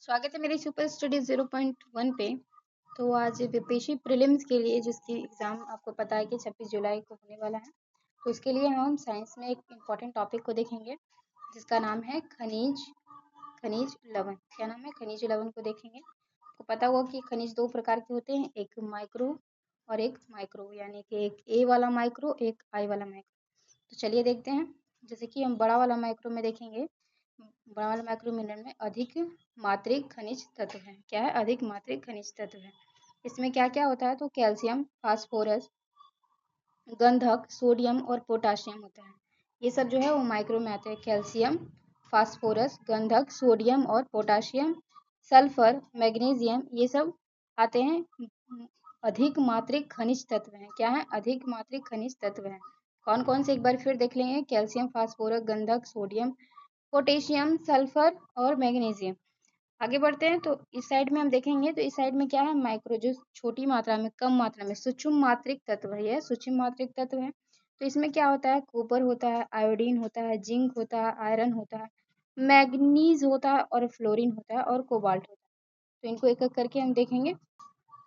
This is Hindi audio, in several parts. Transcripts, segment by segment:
स्वागत है मेरी सुपर स्टडी 0.1 पे। तो आज बीपीएससी प्रीलिम्स के लिए जिसकी एग्ज़ाम आपको पता है कि 26 जुलाई को होने वाला है, तो उसके लिए हम साइंस में एक इम्पॉर्टेंट टॉपिक को देखेंगे जिसका नाम है खनिज लवण। क्या नाम है? खनिज लवण को देखेंगे। आपको पता होगा कि खनिज दो प्रकार के होते हैं, एक माइक्रो और एक माइक्रो, यानी कि एक ए वाला माइक्रो, एक आई वाला माइक्रो। तो चलिए देखते हैं। जैसे कि हम बड़ा वाला माइक्रो में देखेंगे, बड़ा वाला माइक्रो मिनरल में अधिक मात्रिक खनिज तत्व है। क्या है? अधिक मात्रिक खनिज तत्व है। इसमें क्या क्या होता है? तो कैल्शियम, फास्फोरस, गंधक, सोडियम और पोटाशियम होता है। ये सब जो है वो माइक्रो में आते हैं। कैल्शियम, फास्फोरस, गंधक, सोडियम और पोटाशियम, सल्फर, मैग्नीशियम, ये सब आते हैं अधिक मात्रिक खनिज तत्व हैं। क्या है? अधिक मात्रिक खनिज तत्व हैं। कौन कौन से एक बार फिर देख लेंगे। कैल्शियम, फास्फोरस, गंधक, सोडियम, पोटेशियम, सल्फर और मैग्नीशियम। आगे बढ़ते हैं। तो इस साइड में हम देखेंगे, तो इस साइड में क्या है? माइक्रो, जो छोटी मात्रा में, कम मात्रा में, सूक्ष्म मात्रिक तत्व है। यह सूक्ष्म मात्रिक तत्व है। तो इसमें क्या होता है? कॉपर होता है, आयोडीन होता है, जिंक होता है, आयरन होता है, मैग्नीज होता है और फ्लोरीन होता है और कोबाल्ट होता है। तो इनको एक एक करके हम देखेंगे।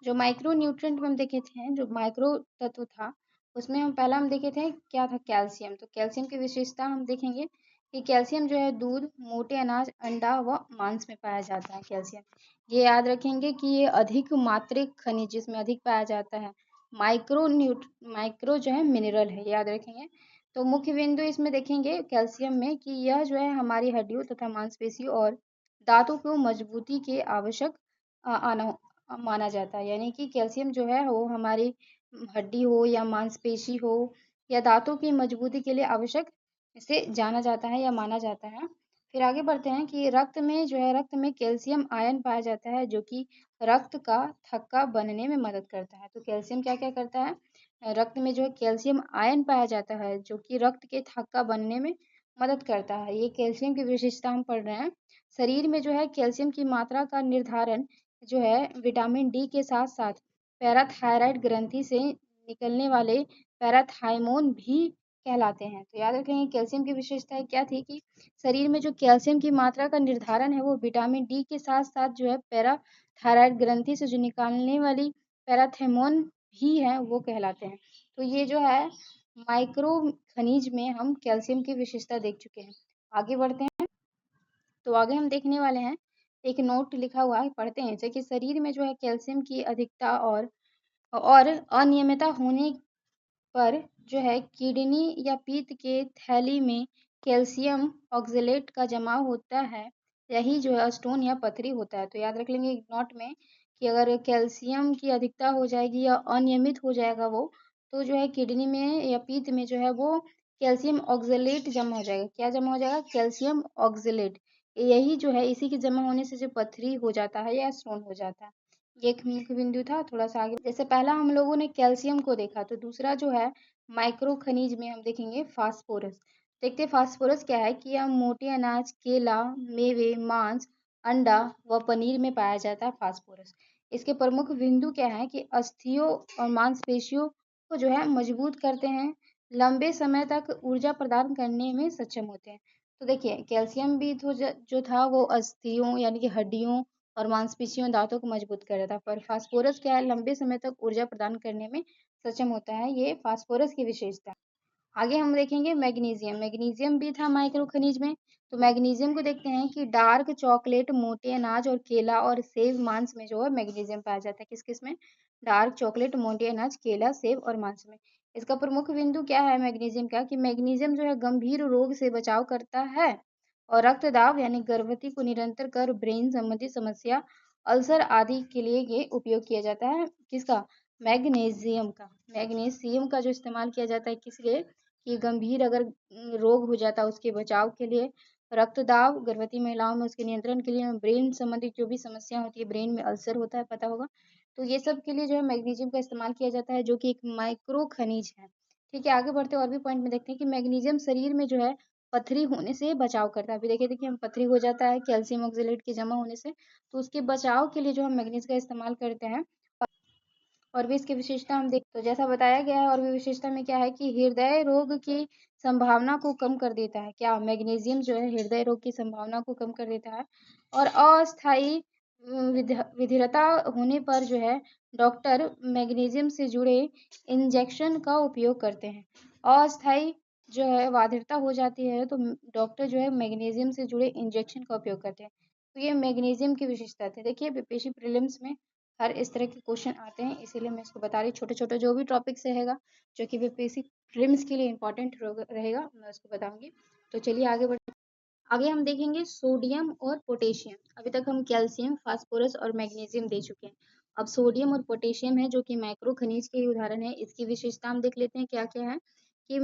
जो माइक्रो न्यूट्रिएंट में हम देखे थे, जो माइक्रो तत्व था, उसमें हम पहला हम देखे थे क्या था? कैल्शियम। तो कैल्शियम की विशेषता हम देखेंगे कि कैल्शियम जो है दूध, मोटे अनाज, अंडा व मांस में पाया जाता है। कैल्शियम, ये याद रखेंगे कि ये अधिक मात्रिक खनिज जिसमें अधिक पाया जाता है। माइक्रो जो है मिनरल है, याद रखेंगे। तो मुख्य बिंदु इसमें देखेंगे कैल्शियम में कि यह जो है हमारी हड्डियों तथा मांसपेशियों और दांतों को मजबूती के आवश्यक आना माना जाता है। यानी कि कैल्शियम जो है वो हमारी हड्डी हो या मांसपेशी हो या दांतों की मजबूती के लिए आवश्यक इसे जाना जाता है या माना जाता है। फिर आगे बढ़ते हैं कि रक्त में जो है, रक्त में कैल्शियम आयन पाया जाता है जो कि रक्त का थक्का बनने में मदद करता है। तो कैल्शियम क्या क्या करता है? रक्त में जो है कैल्शियम आयन पाया जाता है जो कि रक्त के थक्का बनने में मदद करता है। ये कैल्शियम की विशेषता हम पढ़ रहे हैं। शरीर में जो है कैल्शियम की मात्रा का निर्धारण जो है विटामिन डी के साथ साथ पैराथायराइड ग्रंथि से निकलने वाले पैराथाइमोन भी कहलाते हैं। तो याद रखेंगे कैल्शियम की विशेषताएं क्या थी कि शरीर में जो कैल्शियम की मात्रा का निर्धारण है वो विटामिन डी के साथ साथ जो है पैराथायराइड ग्रंथि से जो निकालने वाली पैराथाइमोन भी है वो कहलाते हैं। तो ये जो है माइक्रो खनिज में हम कैल्शियम की विशेषता देख चुके हैं। आगे बढ़ते हैं। तो आगे हम देखने वाले हैं, एक नोट लिखा हुआ है, पढ़ते हैं इसे कि शरीर में जो है कैल्शियम की अधिकता और अनियमितता होने पर जो है किडनी या पीत के थैली में कैल्शियम ऑक्जेलेट का जमाव होता है। यही जो है स्टोन या पथरी होता है। तो याद रख लेंगे एक नोट में कि अगर कैल्शियम की अधिकता हो जाएगी या अनियमित हो जाएगा वो, तो जो है किडनी में या पीत में जो है वो कैल्शियम ऑक्जेलेट जमा हो जाएगा। क्या जमा हो जाएगा? Calcium oxalate. यही जो है, इसी के जमा होने से जो पथरी हो जाता है या स्टोन हो जाता है। ये एक मुख्य बिंदु था। थोड़ा सा आगे, जैसे पहला हम लोगों ने कैल्शियम को देखा, तो दूसरा जो है माइक्रो खनिज में हम देखेंगे फास्फोरस। देखते हैं फास्फोरस क्या है कि यह मोटे अनाज, केला, मेवे, मांस, अंडा व पनीर में पाया जाता है। फास्फोरस, इसके प्रमुख बिंदु क्या है कि अस्थियों और मांसपेशियों को जो है मजबूत करते हैं, लंबे समय तक ऊर्जा प्रदान करने में सक्षम होते हैं। तो देखिए कैल्शियम भी तो जो था वो अस्थियों यानी कि हड्डियों और मांसपेशियों, दांतों को मजबूत कर रहा था। पर फास्फोरस क्या है? लंबे समय तक ऊर्जा प्रदान करने में सक्षम होता है। ये फास्फोरस की विशेषता। आगे हम देखेंगे मैग्नीशियम। मैग्नीशियम भी था माइक्रो खनिज में। तो मैग्नीशियम को देखते हैं कि डार्क चॉकलेट, मोटे अनाज और केला और सेब मांस में जो है मैग्नीशियम पाया जाता है। किस किस में? डार्क चॉकलेट, मोटे अनाज, केला, सेब और मांस में। इसका प्रमुख बिंदु क्या है मैग्नीशियम का कि मैग्नीशियम जो है गंभीर रोग से बचाव करता है और रक्तदाब यानी गर्भवती को निरंतर कर ब्रेन संबंधी समस्या, अल्सर आदि के लिए ये उपयोग किया जाता है। किसका? मैग्नीशियम का। मैग्नीशियम का जो इस्तेमाल किया जाता है किस लिए? कि गंभीर अगर रोग हो जाता है उसके बचाव के लिए, रक्तदाब गर्भवती महिलाओं में उसके नियंत्रण के लिए, ब्रेन संबंधित जो भी समस्या होती है, ब्रेन में अल्सर होता है, पता होगा, तो ये सब के लिए जो है मैग्नीशियम का इस्तेमाल किया जाता है, जो कि एक माइक्रो खनिज है। ठीक है, आगे बढ़ते और भी पॉइंट में देखते हैं कि मैग्नीशियम शरीर में जो है पथरी होने से बचाव करता है। अभी देखिए देखिए हम पथरी हो जाता है कैल्शियम ऑक्जेलेट के जमा होने से, तो उसके बचाव के लिए जो हम मैग्नीज का इस्तेमाल करते हैं। और भी इसकी विशेषता हम देख, तो जैसा बताया गया है और भी विशेषता में क्या है कि हृदय रोग की संभावना को कम कर देता है। क्या? मैग्नीशियम जो है हृदय रोग की संभावना को कम कर देता है और अस्थायी विधिरता होने पर जो है डॉक्टर मैग्नीशियम से जुड़े इंजेक्शन का उपयोग करते हैं। अस्थायी जो है बाधिरता हो जाती है तो डॉक्टर जो है मैग्नीशियम से जुड़े इंजेक्शन का उपयोग करते हैं। तो ये मैग्नीशियम की विशेषता थी। देखिए बीपीएससी प्रीलिम्स में हर इस तरह के क्वेश्चन आते हैं, इसीलिए मैं इसको बता रही हूँ। छोटे-छोटे जो भी टॉपिक्स रहेगा जो कि बीपीएससी प्रीलिम्स के लिए इम्पोर्टेंट रहेगा, मैं उसको बताऊँगी। तो चलिए आगे बढ़ते हैं। आगे हम देखेंगे सोडियम और पोटेशियम। अभी तक हम कैल्शियम, फास्फोरस और मैग्नीशियम दे चुके हैं। अब सोडियम और पोटेशियम है जो कि माइक्रो खनिज के ही उदाहरण है। इसकी विशेषता हम देख लेते हैं क्या क्या है कि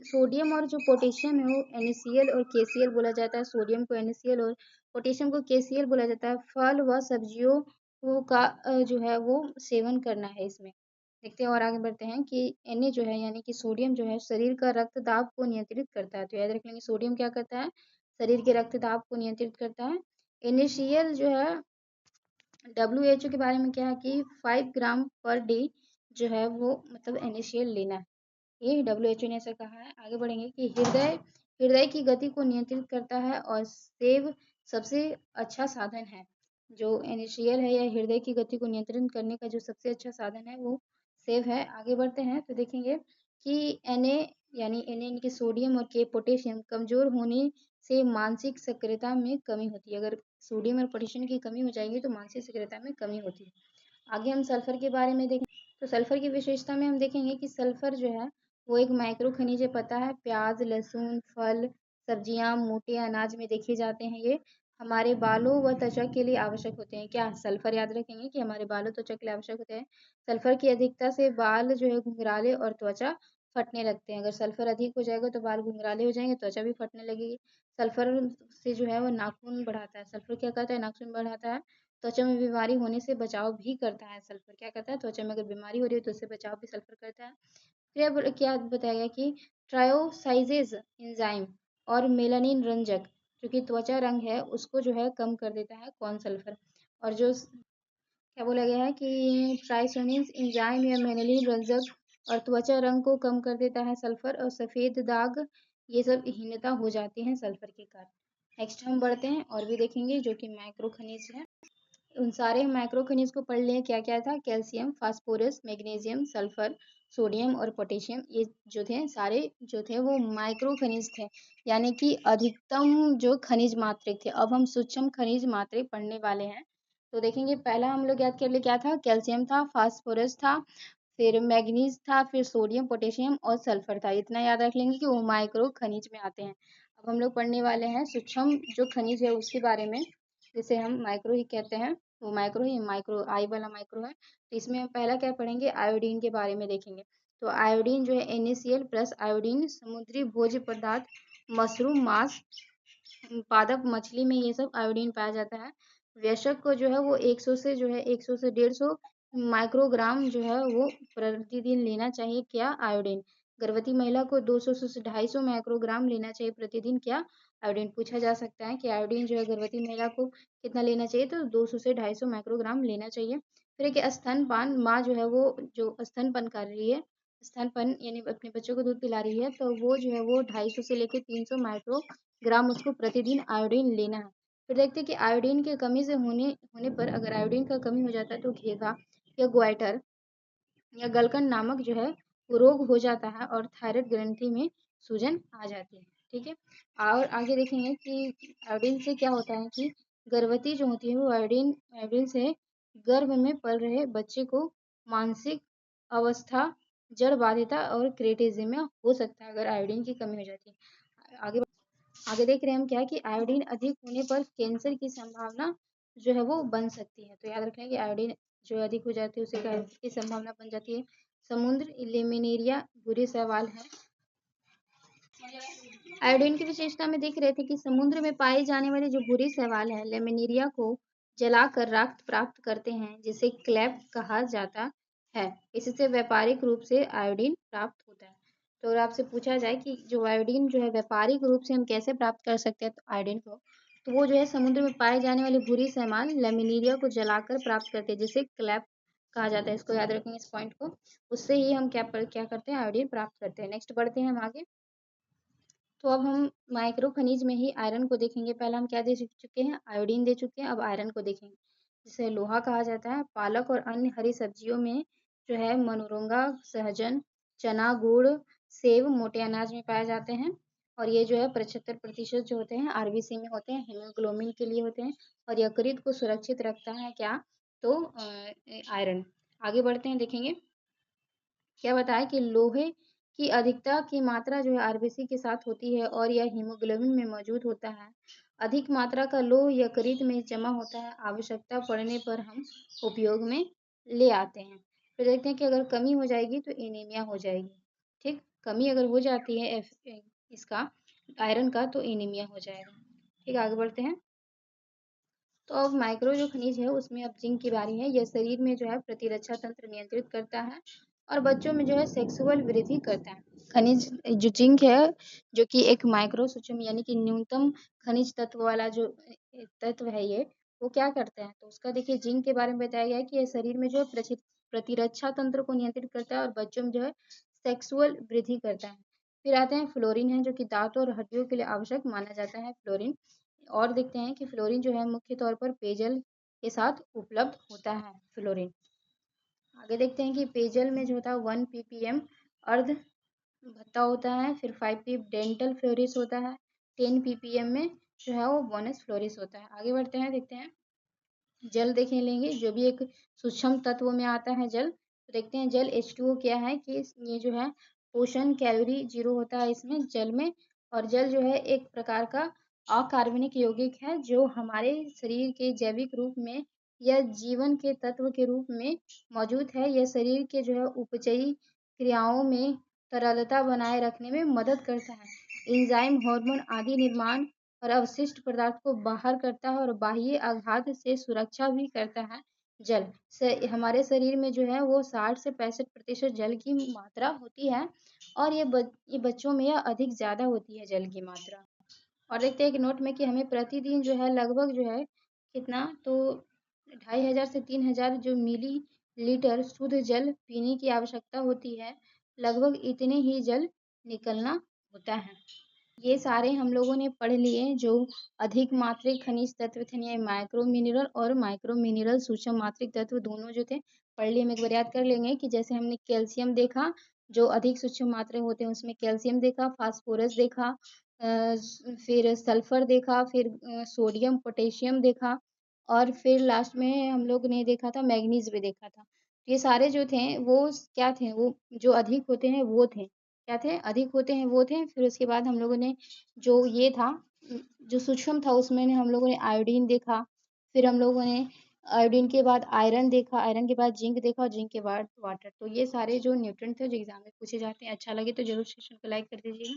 सोडियम और जो पोटेशियम है वो NaCl और KCl बोला जाता है। सोडियम को NaCl और पोटेशियम को KCl बोला जाता है। फल व सब्जियों का जो है वो सेवन करना है इसमें। देखते हैं और आगे बढ़ते हैं कि Na जो है यानी कि सोडियम जो है शरीर का रक्तदाब को नियंत्रित करता है। तो याद रख लेंगे सोडियम क्या करता है, शरीर के रक्तदाब को नियंत्रित करता है। NaCl जो है WHO के बारे में क्या है कि 5 ग्राम पर डे जो है वो मतलब NaCl लेना है। ये WHO ने ऐसा कहा है। आगे बढ़ेंगे कि हृदय हृदय की गति को नियंत्रित करता है और सेव सबसे अच्छा साधन है। जो NaCl है या हृदय की गति को नियंत्रण करने का जो सबसे अच्छा साधन है वो सेव है। आगे बढ़ते हैं तो देखेंगे कि Na कि सोडियम और K पोटेशियम कमजोर होने से मानसिक सक्रियता में कमी होती है। अगर सोडियम और पोटेशियम की कमी हो जाएगी तो मानसिक सक्रियता में कमी होती है। आगे हम सल्फर के बारे में देखें तो सल्फर की विशेषता में हम देखेंगे कि सल्फर जो है वो एक माइक्रो खनिज है। पता है प्याज, लहसुन, फल, सब्जियां, मोटे अनाज में देखे जाते हैं। ये हमारे बालों व त्वचा के लिए आवश्यक होते हैं। क्या सल्फर याद रखेंगे कि हमारे बालों त्वचा के लिए आवश्यक होते हैं। सल्फर की अधिकता से बाल जो है घुंघराले और त्वचा फटने लगते हैं। अगर सल्फर अधिक हो जाएगा तो बाल घुंघराले हो जाएंगे, त्वचा भी फटने लगेगी। सल्फर से जो है वो नाखून बढ़ाता है। सल्फर क्या करता है, नाखून बढ़ाता है। त्वचा में बीमारी होने से बचाव भी करता है। सल्फर क्या करता है, त्वचा में अगर बीमारी हो रही है तो उससे बचाव भी सल्फर करता है। फिर अब क्या बताया गया कि ट्रायोसाइजेज एंजाइम और मेलानिन रंजक जो कि त्वचा रंग है उसको जो है कम कर देता है कौन, सल्फर। और जो क्या बोला गया है कि ट्राइसोनिन्स एंजाइम या मेलानिन रंजक और त्वचा रंग को कम कर देता है सल्फर, और सफ़ेद दाग ये सब हीनता हो जाती है सल्फर के कारण। नेक्स्ट हम बढ़ते हैं और भी देखेंगे जो कि माइक्रो खनिज है। उन सारे माइक्रो खनिज को पढ़ लें क्या क्या था, calcium, phosphorus, magnesium, sulphur, sodium और पोटेशियम। ये जो थे सारे जो थे वो माइक्रो खनिज थे, यानी कि अधिकतम जो खनिज मात्रिक थे। अब हम सूक्ष्म खनिज मात्रिक पढ़ने वाले हैं। तो देखेंगे पहला हम लोग याद कर ले क्या था, कैल्शियम था, फास्फोरस था, फिर मैग्नीज था, फिर सोडियम, पोटेशियम और सल्फर था। इतना याद रख लेंगे कि वो माइक्रो खनिज में आते हैं। अब हम लोग पढ़ने वाले हैं सूक्ष्म जो खनिज है उसके बारे में, जिसे हम माइक्रो ही कहते हैं। वो माइक्रो ही माइक्रो आई वाला माइक्रो है। तो इसमें हम पहला क्या पढ़ेंगे, आयोडीन के बारे में देखेंगे। तो आयोडीन जो है NaCl प्लस आयोडीन समुद्री भोज्य पदार्थ, मशरूम, मांस, पादप मछली में ये सब आयोडीन पाया जाता है। वयस्क को जो है वो 100 से जो है 100 से 150 माइक्रोग्राम जो है वो प्रतिदिन लेना चाहिए क्या, आयोडीन। गर्भवती महिला को 200 से 250 माइक्रोग्राम लेना चाहिए प्रतिदिन क्या, आयोडीन। पूछा जा सकता है कि आयोडीन जो है गर्भवती महिला को कितना लेना चाहिए, तो 200 से 250 माइक्रोग्राम लेना चाहिए। फिर एक स्तनपान, माँ जो है वो जो स्तनपान कर रही है, स्तनपान यानी अपने बच्चों को दूध पिला रही है, तो वो जो है वो 250 से लेकर 300 माइक्रोग्राम उसको प्रतिदिन आयोडीन लेना है। फिर देखते हैं कि आयोडीन की कमी से होने पर अगर आयोडीन का कमी हो जाता है तो घेगा या ग्वाइटर या गलकन नामक जो है वो रोग हो जाता है और थायराइड ग्रंथि में सूजन आ जाती है। ठीक है, और आगे देखेंगे कि आयोडीन से क्या होता है कि गर्भवती जो होती है वो आयोडीन आयोडीन से गर्भ में पल रहे बच्चे को मानसिक अवस्था, जड़ बाधिता और क्रिएटिज्म हो सकता है अगर आयोडीन की कमी हो जाती है। आगे आगे देख रहे हैं हम क्या कि आयोडीन अधिक होने पर कैंसर की संभावना जो है वो बन सकती है। तो याद रखें कि आयोडीन जो अधिक हो जाती है उससे कैंसर की संभावना बन जाती है। समुद्र लेमिनेरिया बुरे सवाल है। आयोडीन की विशेषता में देख रहे थे कि समुद्र में पाए जाने वाले जो बुरे सवाल है लेमिनेरिया को जलाकर रक्त प्राप्त करते हैं जिसे क्लैप कहा जाता है। इससे व्यापारिक रूप से आयोडीन प्राप्त होता है। तो अगर आपसे पूछा जाए कि जो आयोडीन जो है व्यापारिक रूप से हम कैसे प्राप्त कर सकते हैं तो आयोडीन को, तो वो जो है समुद्र में पाए जाने वाले बुरी सामान लेमिनेरिया को जलाकर प्राप्त करते हैं जिसे क्लैप कहा जाता है। इसको याद रखेंगे इस पॉइंट को। उससे ही हम क्या करते हैं, आयोडीन प्राप्त करते हैं। नेक्स्ट बढ़ते हैं हम आगे। तो अब हम माइक्रो खनिज में ही आयरन को देखेंगे। पहले हम क्या दे चुके हैं, आयोडीन दे चुके हैं, अब आयरन को देखेंगे। जिसे लोहा कहा जाता है। पालक और अन्य हरी सब्जियों में जो है मनोरंगा, सहजन, चना, गुड़, सेव मोटे अनाज में पाए जाते हैं और ये जो है 75% जो होते हैं आरबीसी में होते हैं, हीमोग्लोबिन के लिए होते हैं और यकृत को सुरक्षित रखता है क्या? तो आयरन। आगे बढ़ते हैं, देखेंगे क्या बताया कि लोहे की अधिकता की मात्रा जो है आरबीसी के साथ होती है और यह हीमोग्लोबिन में मौजूद होता है। अधिक मात्रा का लोह यकृत में जमा होता है, आवश्यकता पड़ने पर हम उपयोग में ले आते हैं। फिर देखते हैं कि अगर कमी हो जाएगी तो एनीमिया हो जाएगी। ठीक, कमी अगर हो जाती है इसका आयरन का तो एनीमिया हो जाएगा। ठीक, आगे बढ़ते हैं। तो अब माइक्रो जो खनिज है उसमें अब जिंक की बारी है। यह शरीर में जो है प्रतिरक्षा तंत्र नियंत्रित करता है और बच्चों में जो है सेक्सुअल वृद्धि करता है। खनिज जो जिंक है जो कि एक माइक्रो सूक्ष्म यानी कि न्यूनतम खनिज तत्व वाला जो तत्व है ये, वो क्या करता है? तो उसका देखिए जिंक के बारे में बताया गया है कि यह शरीर में जो है प्रतिरक्षा तंत्र को नियंत्रित करता है और बच्चों में जो है सेक्सुअल वृद्धि करता है। फिर आते हैं फ्लोरीन है जो कि दांतों और हड्डियों के लिए आवश्यक माना जाता है फ्लोरीन। और देखते हैं कि फ्लोरीन जो है मुख्य तौर पर पेयजल के साथ उपलब्ध होता है फ्लोरीन। आगे देखते हैं कि पेयजल में जो होता है 1 ppm अर्ध भत्ता होता है, फिर 5 पीप डेंटल फ्लोरिस होता है, 10 ppm में जो है वो बोनस फ्लोरिस होता है। आगे बढ़ते हैं, देखते हैं जल देखें लेंगे जो भी एक सूक्ष्म तत्व में आता है जल। तो देखते हैं जल H2O क्या है कि ये जो है पोषण कैलोरी 0 होता है इसमें जल में। और जल जो है एक प्रकार का अकार्बनिक यौगिक है जो हमारे शरीर के जैविक रूप में या जीवन के तत्व के रूप में मौजूद है। यह शरीर के जो है उपचयी क्रियाओं में तरलता बनाए रखने में मदद करता है। एंजाइम, हार्मोन आदि निर्माण और अवशिष्ट पदार्थ को बाहर करता है और बाह्य आघात से सुरक्षा भी करता है। जल से हमारे शरीर में जो है वो 60 से 65% जल की मात्रा होती है और ये बच्चों में यह अधिक ज़्यादा होती है जल की मात्रा। और देखते हैं कि नोट में कि हमें प्रतिदिन जो है लगभग जो है कितना तो 2500 से 3000 जो मिली लीटर शुद्ध जल पीने की आवश्यकता होती है। लगभग इतने ही जल निकलना होता है। ये सारे हम लोगों ने पढ़ लिए जो अधिक मात्रिक खनिज तत्व थे, यानी माइक्रो मिनरल और माइक्रो मिनरल सूक्ष्म मात्रिक तत्व दोनों जो थे पढ़ लिए। हम एक बार याद कर लेंगे कि जैसे हमने कैल्शियम देखा जो अधिक सूक्ष्म मात्रा होते हैं उसमें कैल्शियम देखा, फास्फोरस देखा, फिर सल्फर देखा, फिर सोडियम पोटेशियम देखा और फिर लास्ट में हम लोग ने देखा था मैग्नीज भी देखा था। ये सारे जो थे वो क्या थे, वो जो अधिक होते हैं वो थे, क्या थे, अधिक होते हैं वो थे। फिर उसके बाद हम लोगों ने जो ये था जो सूक्ष्म था उसमें हम लोगों ने आयोडीन देखा, फिर हम लोगों ने आयोडीन के बाद आयरन देखा, आयरन के बाद जिंक देखा और जिंक के बाद वाटर। तो ये सारे जो न्यूट्रिएंट थे जो एग्जाम में पूछे जाते हैं। अच्छा लगे तो जरूर सेशन को लाइक कर दीजिएगा।